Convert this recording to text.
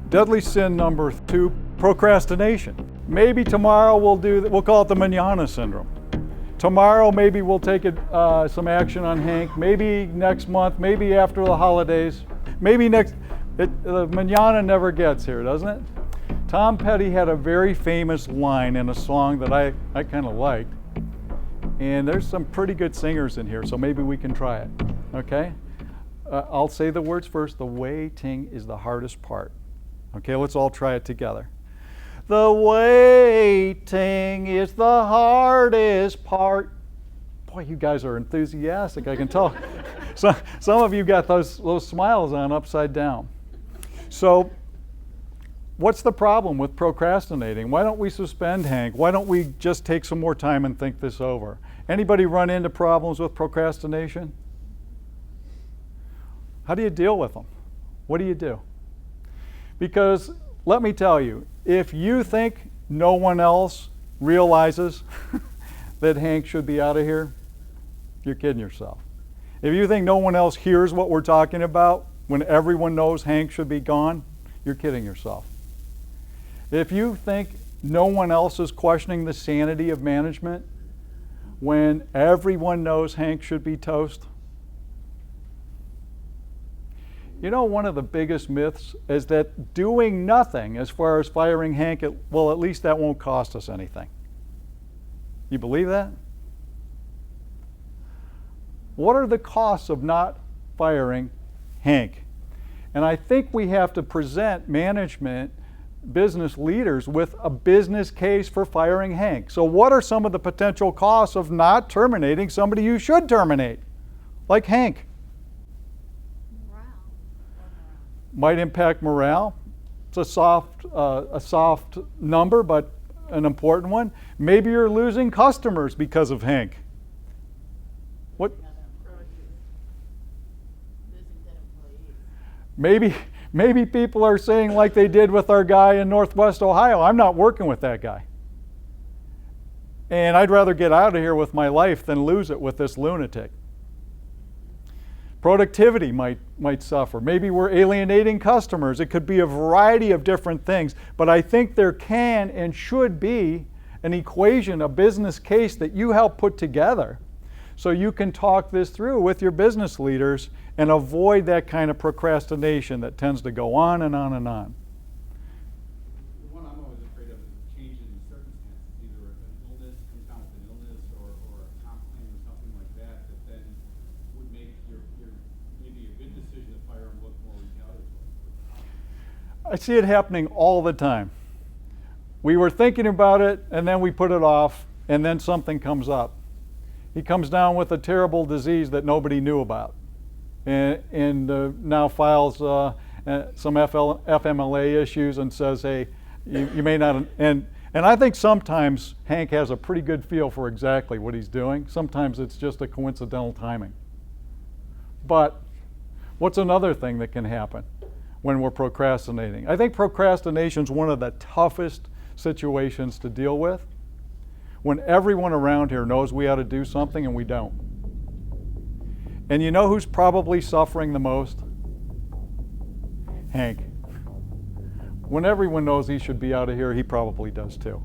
Deadly sin number 2, procrastination. Maybe tomorrow we'll call it the manana syndrome. Tomorrow maybe we'll take some action on Hank. Maybe next month, maybe after the holidays. Maybe the manana never gets here, doesn't it? Tom Petty had a very famous line in a song that I kind of liked. And there's some pretty good singers in here, so maybe we can try it, okay? I'll say the words first. The waiting is the hardest part. Okay, let's all try it together. The waiting is the hardest part. Boy, you guys are enthusiastic, I can tell. So, some of you got those smiles on upside down. So, what's the problem with procrastinating? Why don't we suspend Hank? Why don't we just take some more time and think this over? Anybody run into problems with procrastination? How do you deal with them? What do you do? Because let me tell you, if you think no one else realizes that Hank should be out of here, you're kidding yourself. If you think no one else hears what we're talking about when everyone knows Hank should be gone, you're kidding yourself. If you think no one else is questioning the sanity of management when everyone knows Hank should be toast, you know, one of the biggest myths is that doing nothing as far as firing Hank, well, at least that won't cost us anything. You believe that? What are the costs of not firing Hank? And I think we have to present management, business leaders with a business case for firing Hank. So what are some of the potential costs of not terminating somebody you should terminate, like Hank? Might impact morale. It's a soft number, but an important one. Maybe you're losing customers because of Hank. What? Maybe people are saying, like they did with our guy in Northwest Ohio, I'm not working with that guy. And I'd rather get out of here with my life than lose it with this lunatic. Productivity might suffer. Maybe we're alienating customers. It could be a variety of different things. But I think there can and should be an equation, a business case that you help put together so you can talk this through with your business leaders and avoid that kind of procrastination that tends to go on and on and on. The one I'm always afraid of is changes in circumstances, either an illness comes down with an illness or a comp claim or something like that then would make your maybe a good decision to fire him look more retaliatory. I see it happening all the time. We were thinking about it and then we put it off and then something comes up. He comes down with a terrible disease that nobody knew about and now files some FMLA issues and says, hey, you may not, and I think sometimes Hank has a pretty good feel for exactly what he's doing. Sometimes it's just a coincidental timing. But what's another thing that can happen when we're procrastinating? I think procrastination is one of the toughest situations to deal with when everyone around here knows we ought to do something and we don't. And you know who's probably suffering the most? Hank. When everyone knows he should be out of here, he probably does too.